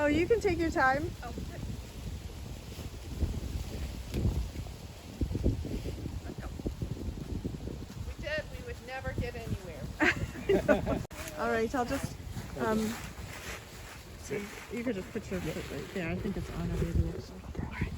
Oh, you can take your time. Oh, good. Let's go. We said we would never get anywhere. All right, I'll just, so you could just put your foot right there. I think it's on already, actually. All right.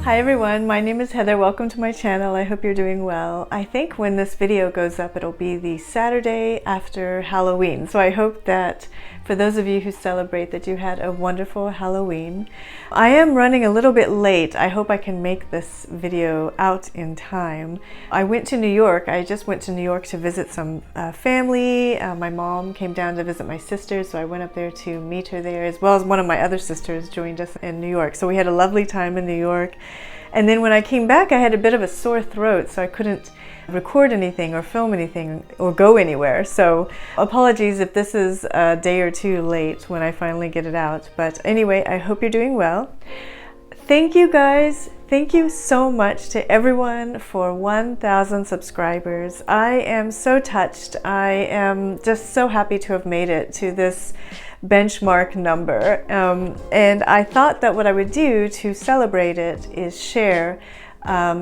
Hi everyone, my name is Heather. Welcome to my channel. I hope you're doing well. I think when this video goes up, it'll be the Saturday after Halloween. So I hope that for those of you who celebrate that you had a wonderful Halloween. I am running a little bit late. I hope I can make this video out in time. I went to New York. I just went to New York to visit some family. My mom came down to visit my sister, so I went up there to meet her there, as well as one of my other sisters joined us in New York. So we had a lovely time in New York. And then when I came back, I had a bit of a sore throat, so I couldn't record anything or film anything or go anywhere. So apologies if this is a day or two late when I finally get it out. But anyway, I hope you're doing well. Thank you guys. Thank you so much to everyone for 1,000 subscribers. I am so touched. I am just so happy to have made it to this benchmark number. And I thought that what I would do to celebrate it is share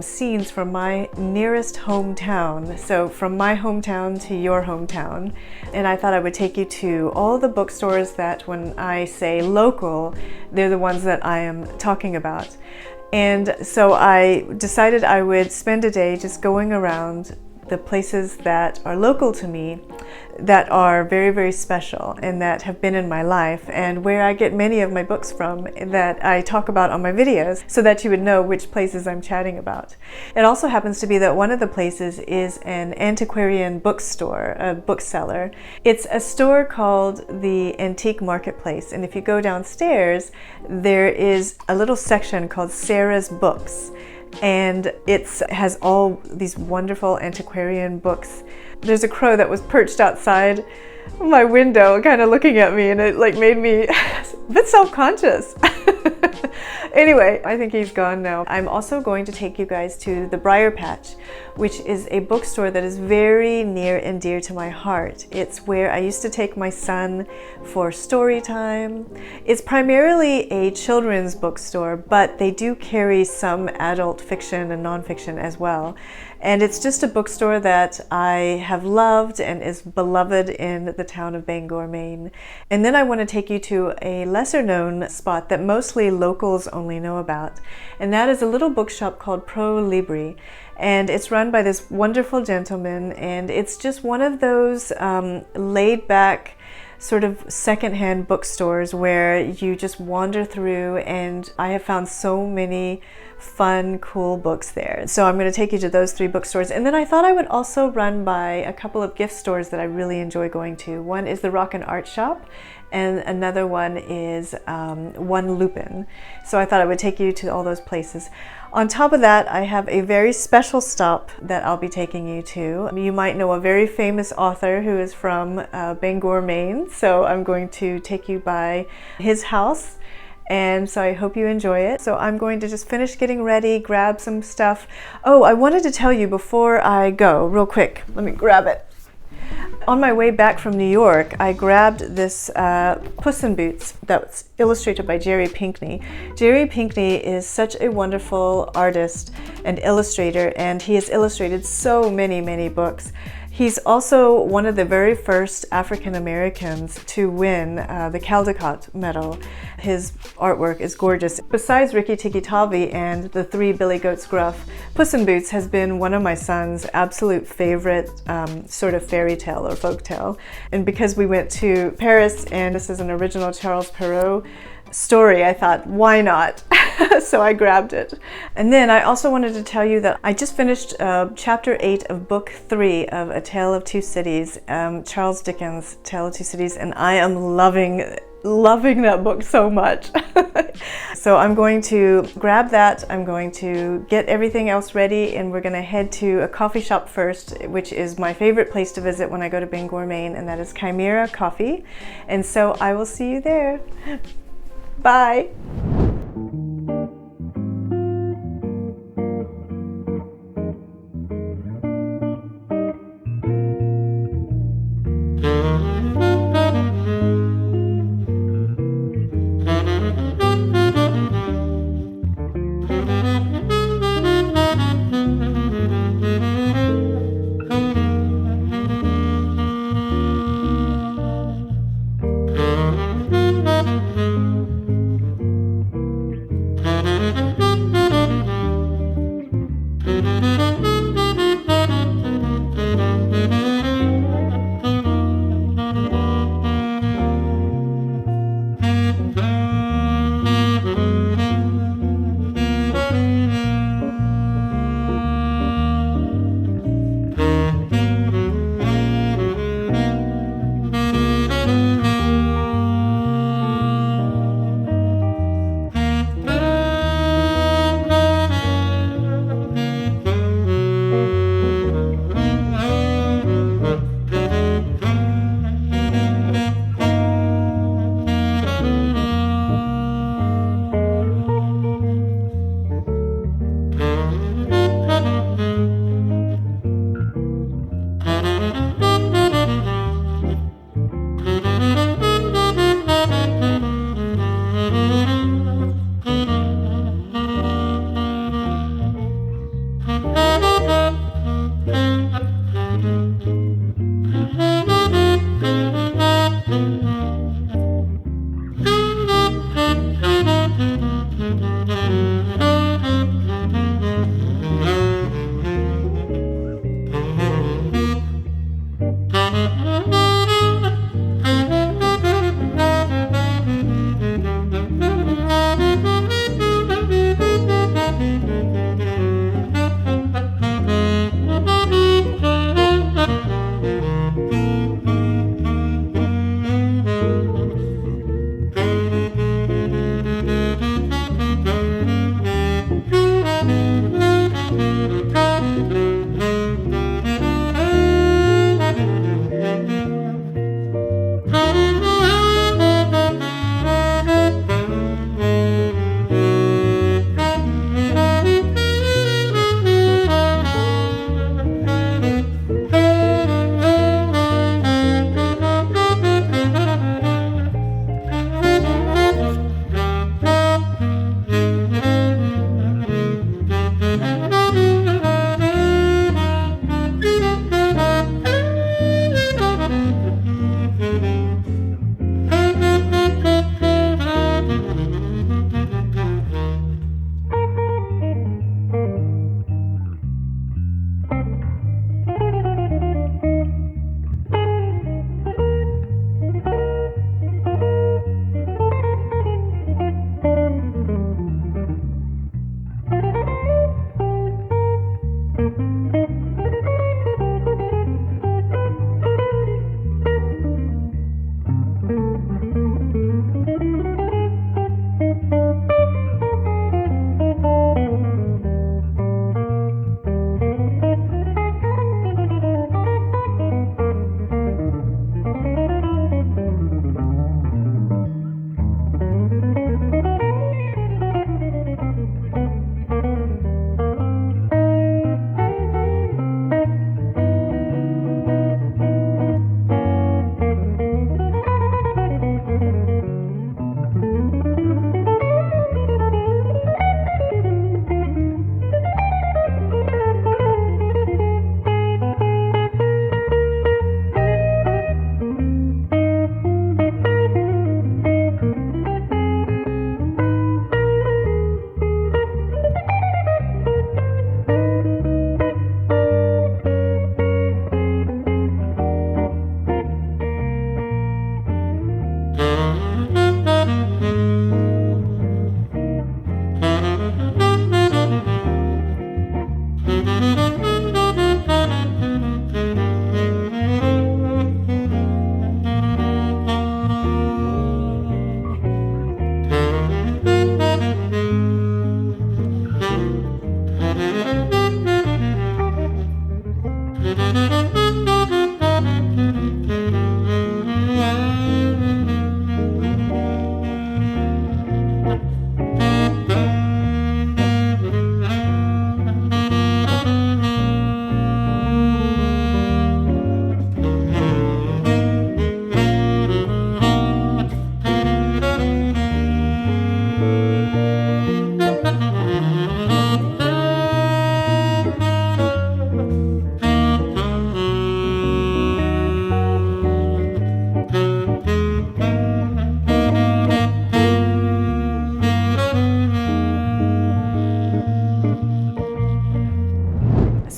scenes from my nearest hometown. So from my hometown to your hometown. And I thought I would take you to all the bookstores that when I say local, they're the ones that I am talking about. And so I decided I would spend a day just going around the places that are local to me, that are very, very special and that have been in my life, and where I get many of my books from that I talk about on my videos, so that you would know which places I'm chatting about. It also happens to be that one of the places is an antiquarian bookstore, a bookseller. It's a store called the Antique Marketplace, and if you go downstairs, there is a little section called Sarah's Books. And it has all these wonderful antiquarian books. There's a crow that was perched outside my window kind of looking at me, and it like made me a bit self-conscious. Anyway, I think he's gone now. I'm also going to take you guys to the Briar Patch, which is a bookstore that is very near and dear to my heart. It's where I used to take my son for story time. It's primarily a children's bookstore, but they do carry some adult fiction and nonfiction as well. And it's just a bookstore that I have loved and is beloved in the town of Bangor, Maine. And then I want to take you to a lesser known spot that mostly locals only know about. And that is a little bookshop called Libris. And it's run by this wonderful gentleman. And it's just one of those laid back sort of secondhand bookstores where you just wander through, and I have found so many fun, cool books there. So I'm going to take you to those three bookstores. And then I thought I would also run by a couple of gift stores that I really enjoy going to. One is the Rock and Art Shop, and another one is one Lupine. So I thought I would take you to all those places. On top of that, I have a very special stop that I'll be taking you to. You might know a very famous author who is from Bangor, Maine. So I'm going to take you by his house. And so I hope you enjoy it. So I'm going to just finish getting ready, grab some stuff. Oh, I wanted to tell you before I go, real quick, let me grab it. On my way back from New York, I grabbed this Puss in Boots that's illustrated by Jerry Pinkney. Jerry Pinkney is such a wonderful artist and illustrator, and he has illustrated so many, many books. He's also one of the very first African Americans to win the Caldecott Medal. His artwork is gorgeous. Besides Rikki Tikki Tavi and the Three Billy Goats Gruff, Puss in Boots has been one of my son's absolute favorite sort of fairy tale or folk tale. And because we went to Paris and this is an original Charles Perrault story, I thought, why not? So I grabbed it. And then I also wanted to tell you that I just finished chapter 8 of book 3 of A Tale of Two Cities, Charles Dickens' Tale of Two Cities, and I am loving loving that book so much. So I'm going to grab that, I'm going to get everything else ready, and we're going to head to a coffee shop first, which is my favorite place to visit when I go to Bangor, Maine, and that is Chimera Coffee. And so I will see you there. Bye!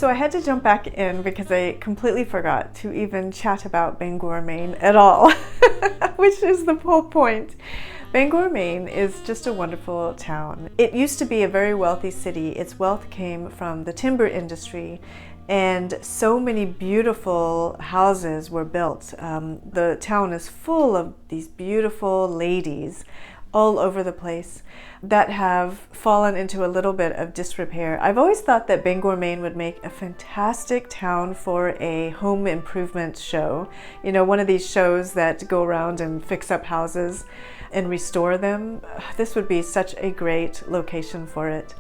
So I had to jump back in because I completely forgot to even chat about Bangor, Maine at all, which is the whole point. Bangor, Maine is just a wonderful town. It used to be a very wealthy city. Its wealth came from the timber industry, and so many beautiful houses were built. The town is full of these beautiful ladies all over the place that have fallen into a little bit of disrepair. I've always thought that Bangor, Maine would make a fantastic town for a home improvement show. You know, one of these shows that go around and fix up houses and restore them. This would be such a great location for it.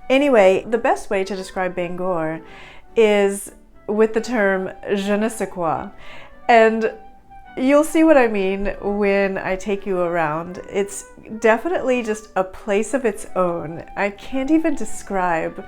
Anyway, the best way to describe Bangor is with the term je ne sais quoi. And you'll see what I mean when I take you around. It's definitely just a place of its own. I can't even describe.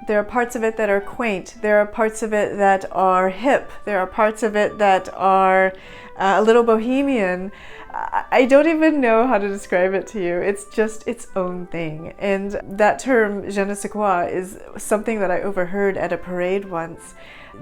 There are parts of it that are quaint. There are parts of it that are hip. There are parts of it that are a little bohemian. I don't even know how to describe it to you. It's just its own thing. And that term, je ne sais quoi, is something that I overheard at a parade once.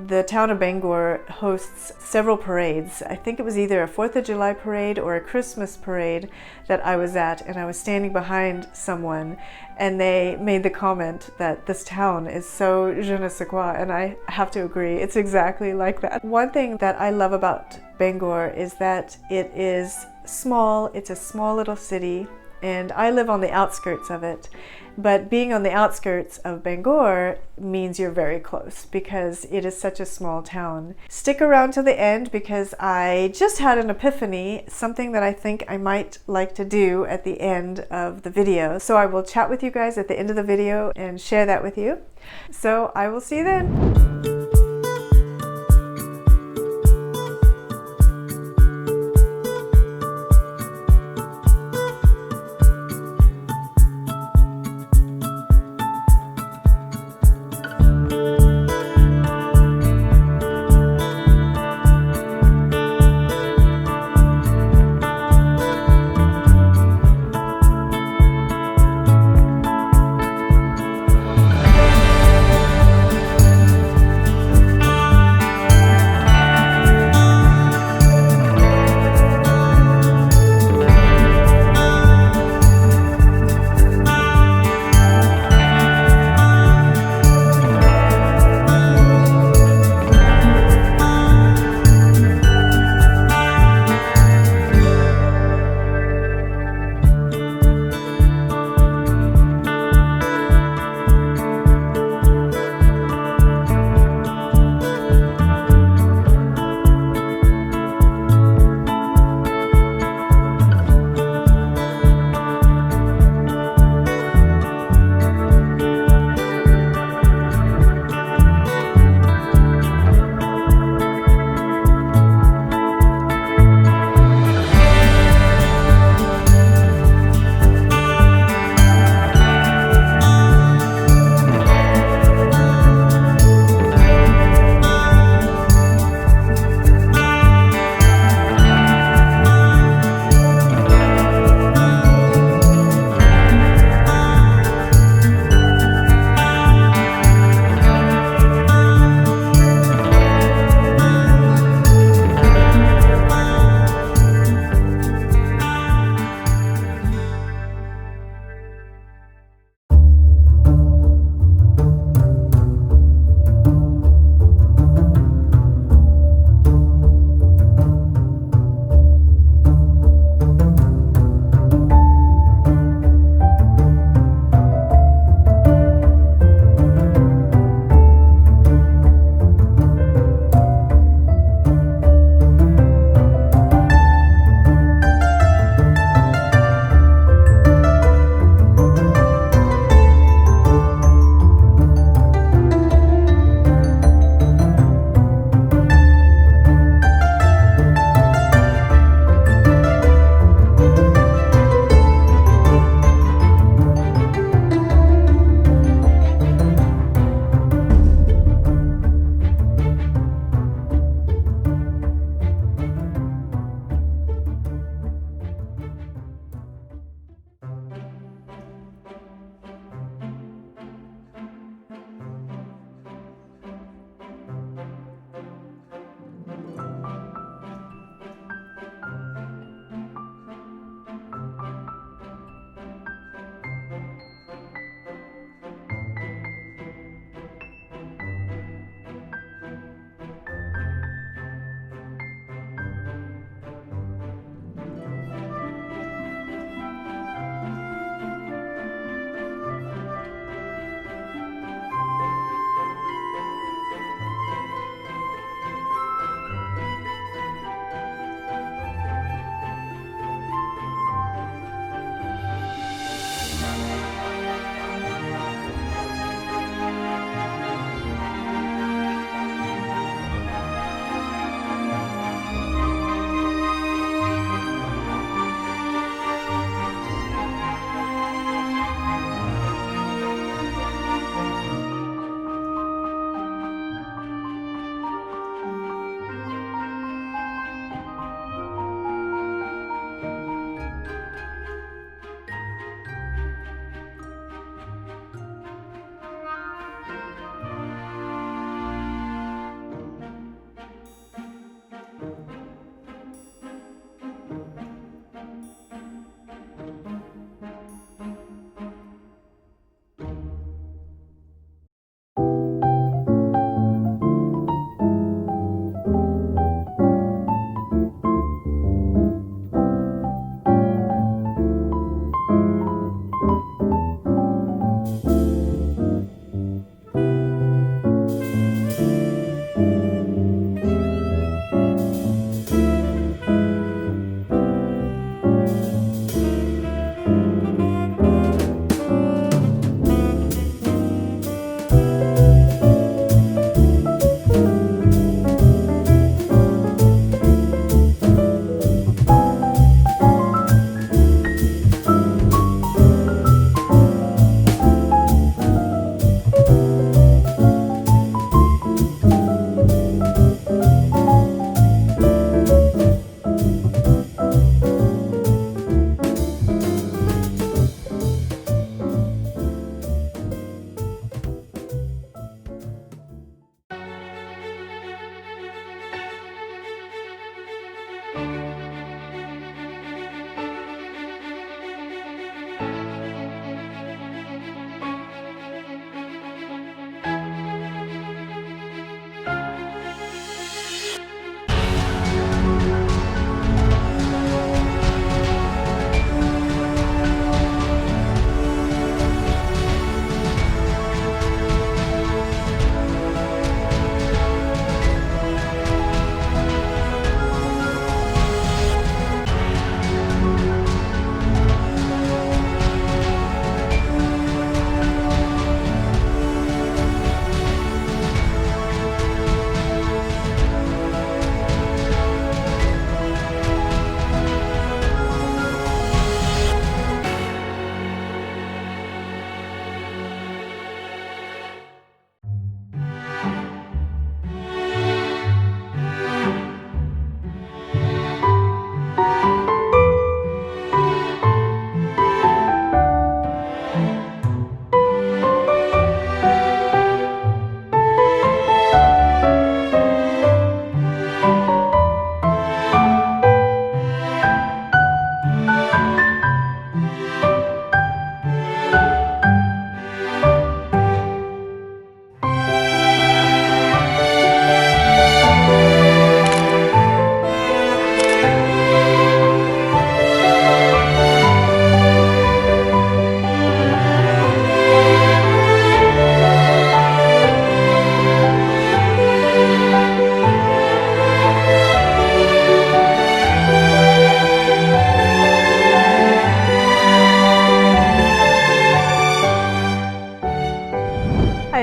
The town of Bangor hosts several parades. I think it was either a 4th of July parade or a Christmas parade that I was at, and I was standing behind someone, and they made the comment that this town is so je ne sais quoi, and I have to agree. It's exactly like that. One thing that I love about Bangor is that it is small. It's a small little city, and I live on the outskirts of it. But being on the outskirts of Bangor means you're very close because it is such a small town. Stick around to the end because I just had an epiphany, something that I think I might like to do at the end of the video. So I will chat with you guys at the end of the video and share that with you. So I will see you then.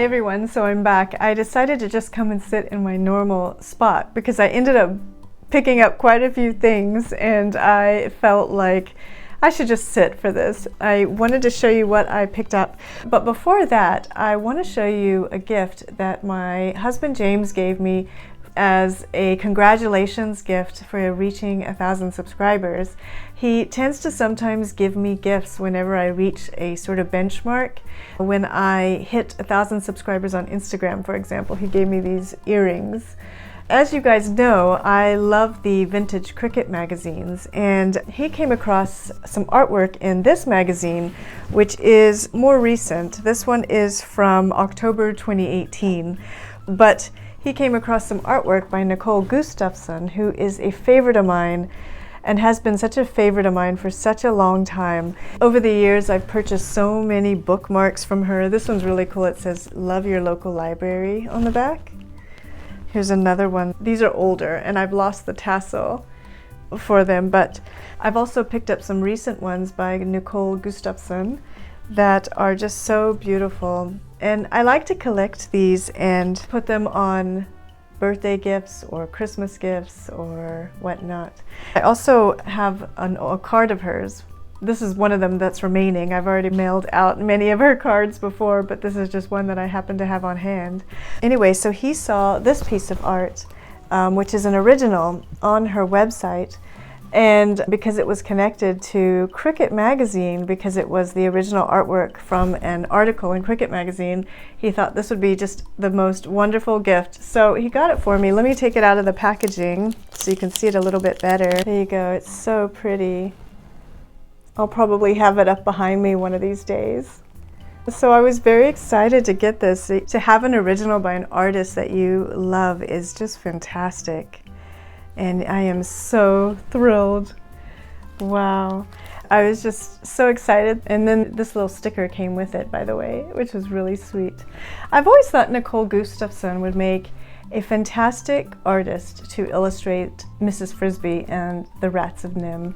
Hi everyone, so I'm back. I decided to just come and sit in my normal spot because I ended up picking up quite a few things and I felt like I should just sit for this. I wanted to show you what I picked up, but before that I want to show you a gift that my husband James gave me as a congratulations gift for reaching 1,000 subscribers. He tends to sometimes give me gifts whenever I reach a sort of benchmark. When I hit 1,000 subscribers on Instagram, for example, he gave me these earrings. As you guys know, I love the vintage cricket magazines, and he came across some artwork in this magazine, which is more recent. This one is from October 2018, but he came across some artwork by Nicole Gustafson, who is a favorite of mine and has been such a favorite of mine for such a long time. Over the years, I've purchased so many bookmarks from her. This one's really cool. It says, "Love your local library" on the back. Here's another one. These are older, and I've lost the tassel for them, but I've also picked up some recent ones by Nicole Gustafson that are just so beautiful. And I like to collect these and put them on birthday gifts or Christmas gifts or whatnot. I also have a card of hers. This is one of them that's remaining. I've already mailed out many of her cards before, but this is just one that I happen to have on hand. Anyway, so he saw this piece of art, which is an original, on her website. And because it was connected to Cricket Magazine, because it was the original artwork from an article in Cricket Magazine, he thought this would be just the most wonderful gift. So he got it for me. Let me take it out of the packaging so you can see it a little bit better. There you go. It's so pretty. I'll probably have it up behind me one of these days. So I was very excited to get this. To have an original by an artist that you love is just fantastic. And I am so thrilled. Wow. I was just so excited. And then this little sticker came with it, by the way, which was really sweet. I've always thought Nicole Gustafson would make a fantastic artist to illustrate Mrs. Frisbee and the Rats of Nim.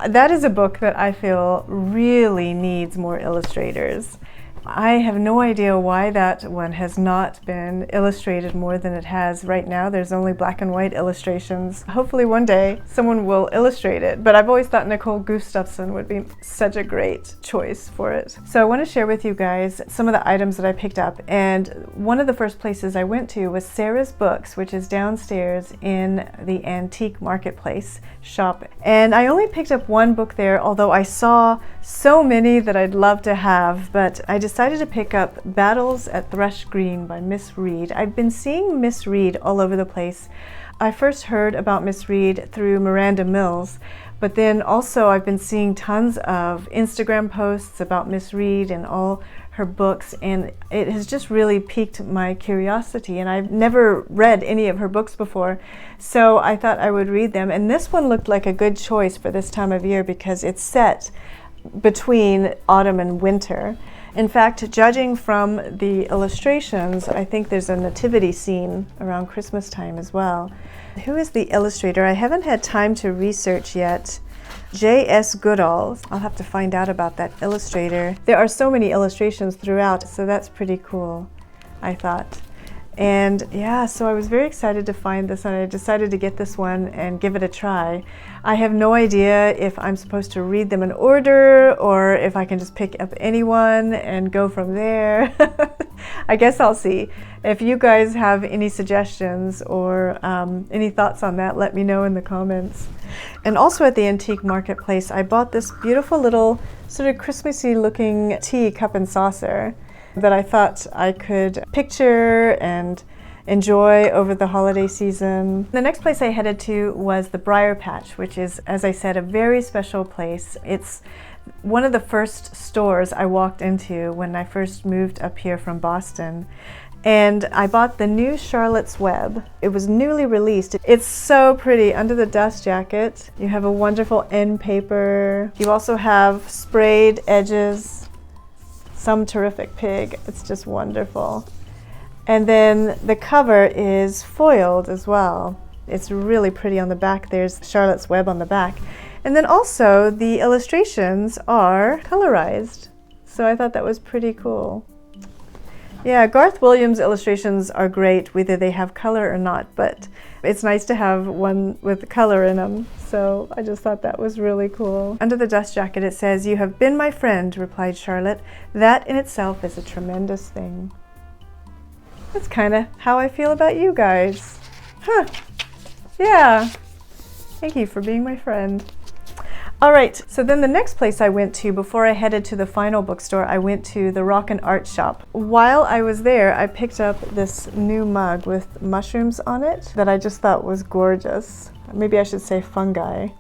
That is a book that I feel really needs more illustrators. I have no idea why that one has not been illustrated more than it has right now. There's only black and white illustrations. Hopefully one day someone will illustrate it, but I've always thought Nicole Gustafson would be such a great choice for it. So I want to share with you guys some of the items that I picked up, and one of the first places I went to was Sarah's Books, which is downstairs in the antique marketplace shop. And I only picked up one book there, although I saw so many that I'd love to have, but I decided to pick up Battles at Thrush Green by Miss Reed. I've been seeing Miss Reed all over the place. I first heard about Miss Reed through Miranda Mills, but then also I've been seeing tons of Instagram posts about Miss Reed and all her books, and it has just really piqued my curiosity, and I've never read any of her books before, so I thought I would read them. And this one looked like a good choice for this time of year because it's set between autumn and winter. In fact, judging from the illustrations, I think there's a nativity scene around Christmas time as well. Who is the illustrator? I haven't had time to research yet. J.S. Goodall. I'll have to find out about that illustrator. There are so many illustrations throughout, so that's pretty cool, I thought. And yeah, so I was very excited to find this, and I decided to get this one and give it a try. I have no idea if I'm supposed to read them in order or if I can just pick up any one and go from there. I guess I'll see. If you guys have any suggestions or any thoughts on that, let me know in the comments. And also at the antique marketplace, I bought this beautiful little sort of Christmassy looking tea cup and saucer that I thought I could picture and enjoy over the holiday season. The next place I headed to was the Briar Patch, which is, as I said, a very special place. It's one of the first stores I walked into when I first moved up here from Boston. And I bought the new Charlotte's Web. It was newly released. It's so pretty. Under the dust jacket, you have a wonderful end paper. You also have sprayed edges. Some terrific pig. It's just wonderful. And then the cover is foiled as well. It's really pretty on the back. There's Charlotte's Web on the back. And then also the illustrations are colorized. So I thought that was pretty cool. Yeah, Garth Williams illustrations are great, whether they have color or not, but it's nice to have one with color in them. So I just thought that was really cool. Under the dust jacket it says, "You have been my friend," replied Charlotte. "That in itself is a tremendous thing." That's kind of how I feel about you guys. Huh. Yeah. Thank you for being my friend. All right, so then the next place I went to before I headed to the final bookstore, I went to the Rock and Art Shop. While I was there, I picked up this new mug with mushrooms on it that I just thought was gorgeous. Maybe I should say fungi,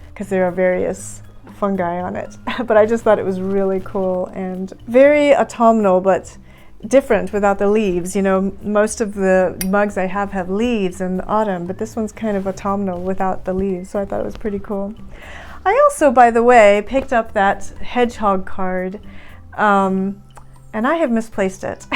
because there are various fungi on it. But I just thought it was really cool and very autumnal, but different without the leaves. You know, most of the mugs I have leaves in autumn, but this one's kind of autumnal without the leaves, so I thought it was pretty cool. I also, by the way, picked up that hedgehog card, and I have misplaced it.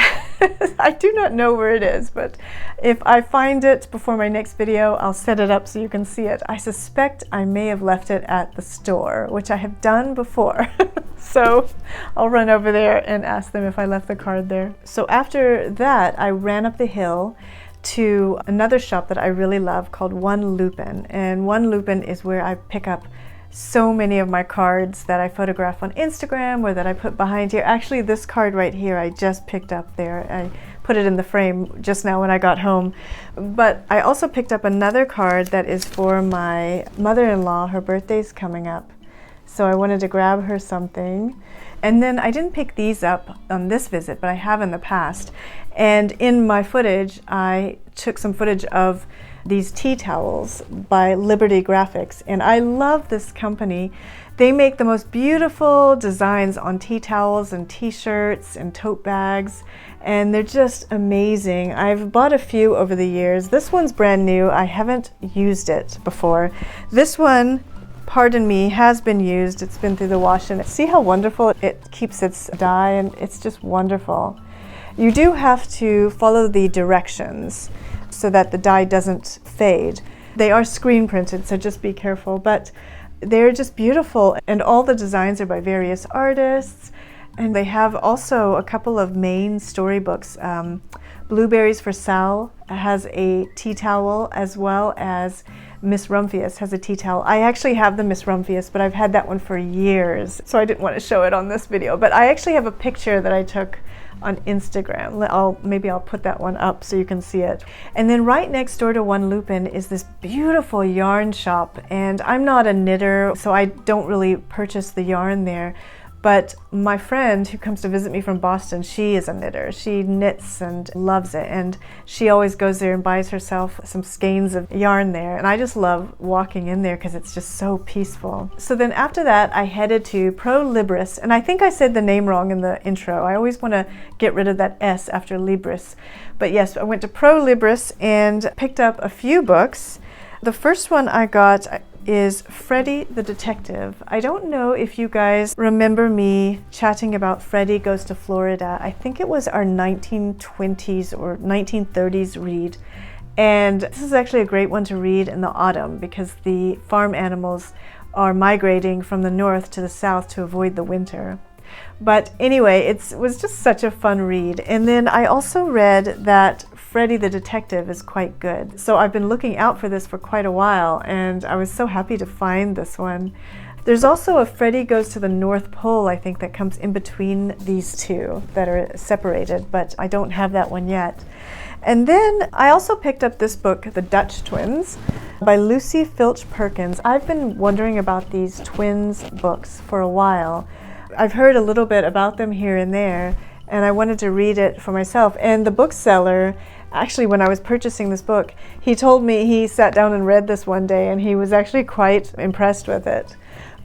I do not know where it is, but if I find it before my next video, I'll set it up so you can see it. I suspect I may have left it at the store, which I have done before. So I'll run over there and ask them if I left the card there. So after that, I ran up the hill to another shop that I really love called One Lupine. And One Lupine is where I pick up so many of my cards that I photograph on Instagram or that I put behind here. Actually, this card right here I just picked up there. I put it in the frame just now when I got home. But I also picked up another card that is for my mother-in-law. Her birthday's coming up, so I wanted to grab her something. And then I didn't pick these up on this visit, but I have in the past. And in my footage, I took some footage of these tea towels by Liberty Graphics, and I love this company. They make the most beautiful designs on tea towels and t-shirts and tote bags, and they're just amazing. I've bought a few over the years. This one's brand new. I haven't used it before. This one, pardon me, has been used. It's been through the wash, and see how wonderful it keeps its dye, and it's just wonderful. You do have to follow the directions so that the dye doesn't fade. They are screen printed, so just be careful, but they're just beautiful, and all the designs are by various artists, and they have also a couple of Maine storybooks. Blueberries for Sal has a tea towel, as well as Miss Rumphius has a tea towel. I actually have the Miss Rumphius, but I've had that one for years, so I didn't want to show it on this video, but I actually have a picture that I took on Instagram. Maybe I'll put that one up so you can see it. And then right next door to One Lupine is this beautiful yarn shop, and I'm not a knitter, so I don't really purchase the yarn there. But my friend who comes to visit me from Boston, she is a knitter. She knits and loves it, and she always goes there and buys herself some skeins of yarn there, and I just love walking in there because it's just so peaceful. So then after that, I headed to Pro Libris, and I think I said the name wrong in the intro. I always want to get rid of that S after Libris. But yes, I went to Pro Libris and picked up a few books. The first one I got is Freddy the Detective. I don't know if you guys remember me chatting about Freddy Goes to Florida. I think it was our 1920s or 1930s read. And this is actually a great one to read in the autumn because the farm animals are migrating from the north to the south to avoid the winter. But anyway, it was just such a fun read. And then I also read that Freddy the Detective is quite good. So I've been looking out for this for quite a while, and I was so happy to find this one. There's also a Freddy Goes to the North Pole, I think, that comes in between these two that are separated, but I don't have that one yet. And then I also picked up this book, The Dutch Twins, by Lucy Filch Perkins. I've been wondering about these twins books for a while. I've heard a little bit about them here and there, and I wanted to read it for myself. And the bookseller, actually, when I was purchasing this book, he told me he sat down and read this one day, and he was actually quite impressed with it.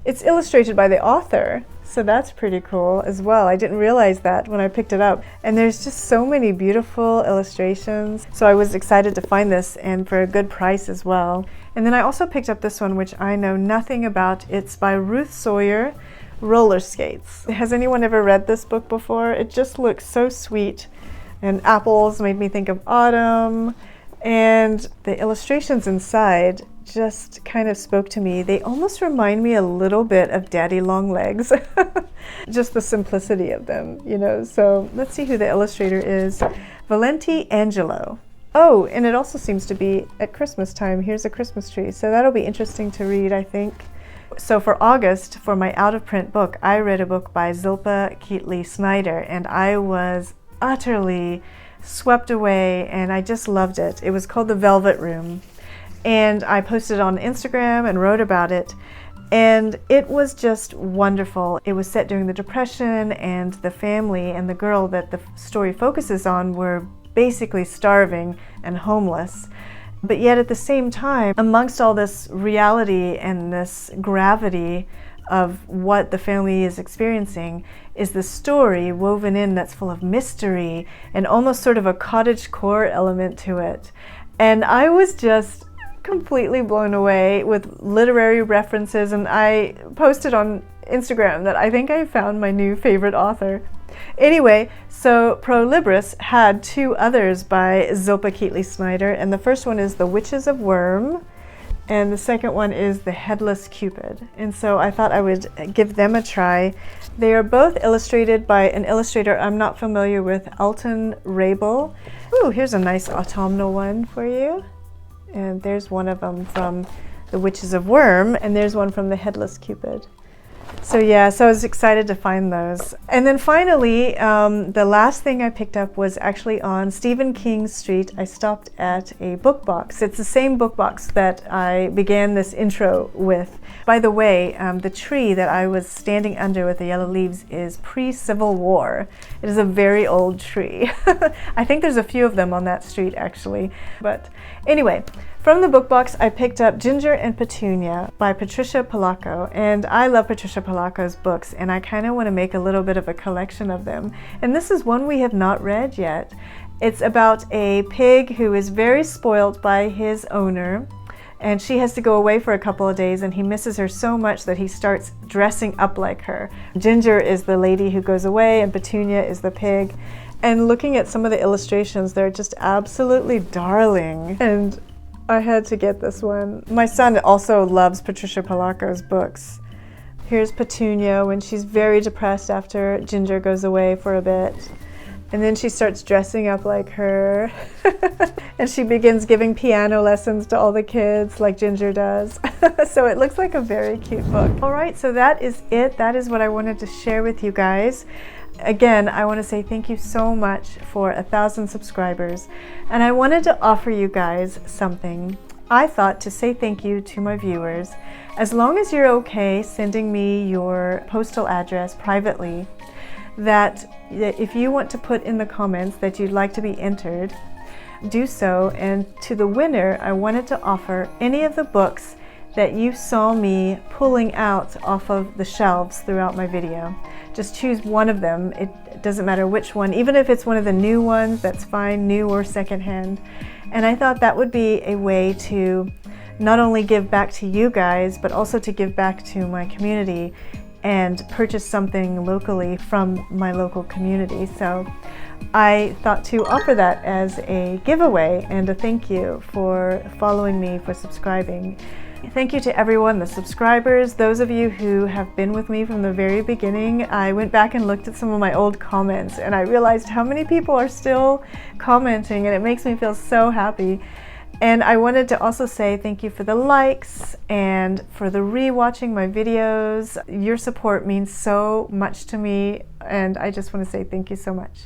It's illustrated by the author, so that's pretty cool as well. I didn't realize that when I picked it up. And there's just so many beautiful illustrations. So I was excited to find this, and for a good price as well. And then I also picked up this one, which I know nothing about. It's by Ruth Sawyer, Roller Skates. Has anyone ever read this book before? It just looks so sweet, and apples made me think of autumn, and the illustrations inside just kind of spoke to me. They almost remind me a little bit of Daddy Long Legs. Just the simplicity of them, you know. So let's see who the illustrator is. Valenti Angelo. Oh, and it also seems to be at Christmas time. Here's a Christmas tree. So that'll be interesting to read, I think. So for August, for my out-of-print book, I read a book by Zilpa Keatley Snyder, and I was utterly swept away, and I just loved it. It was called The Velvet Room, and I posted it on Instagram and wrote about it, and it was just wonderful. It was set during the Depression, and the family and the girl that the story focuses on were basically starving and homeless. But yet at the same time, amongst all this reality and this gravity of what the family is experiencing, is the story woven in that's full of mystery and almost sort of a cottagecore element to it. And I was just completely blown away with literary references, and I posted on Instagram that I think I found my new favorite author. Anyway, so Pro Libris had two others by Zilpa Keatley Snyder, and the first one is The Witches of Worm, and the second one is The Headless Cupid. And so I thought I would give them a try. They are both illustrated by an illustrator I'm not familiar with, Alton Rabel. Ooh, here's a nice autumnal one for you. And there's one of them from The Witches of Worm, and there's one from The Headless Cupid. So yeah, so I was excited to find those. And then finally, the last thing I picked up was actually on Stephen King Street. I stopped at a book box. It's the same book box that I began this intro with. By the way, the tree that I was standing under with the yellow leaves is pre-Civil War. It is a very old tree. I think there's a few of them on that street actually. But anyway, from the book box, I picked up Ginger and Petunia by Patricia Polacco, and I love Patricia Polacco's books, and I kind of want to make a little bit of a collection of them. And this is one we have not read yet. It's about a pig who is very spoiled by his owner, and she has to go away for a couple of days, and he misses her so much that he starts dressing up like her. Ginger is the lady who goes away, and Petunia is the pig. And looking at some of the illustrations, they're just absolutely darling. And I had to get this one. My son also loves Patricia Polacco's books. Here's Petunia when she's very depressed after Ginger goes away for a bit. And then she starts dressing up like her. And she begins giving piano lessons to all the kids like Ginger does. So it looks like a very cute book. All right, so that is it. That is what I wanted to share with you guys. Again, I want to say thank you so much for 1,000 subscribers, and I wanted to offer you guys something. I thought to say thank you to my viewers, as long as you're okay sending me your postal address privately, that if you want to put in the comments that you'd like to be entered, do so, and to the winner I wanted to offer any of the books that you saw me pulling out off of the shelves throughout my video. Just choose one of them. It doesn't matter which one, even if it's one of the new ones, that's fine, new or secondhand. And I thought that would be a way to not only give back to you guys, but also to give back to my community and purchase something locally from my local community. So I thought to offer that as a giveaway and a thank you for following me, for subscribing. Thank you to everyone, the subscribers, those of you who have been with me from the very beginning. I went back and looked at some of my old comments, and I realized how many people are still commenting, and it makes me feel so happy. And I wanted to also say thank you for the likes and for the re-watching my videos. Your support means so much to me, and I just want to say thank you so much.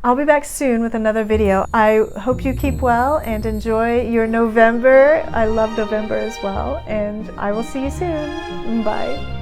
I'll be back soon with another video. I hope you keep well and enjoy your November. I love November as well, and I will see you soon. Bye.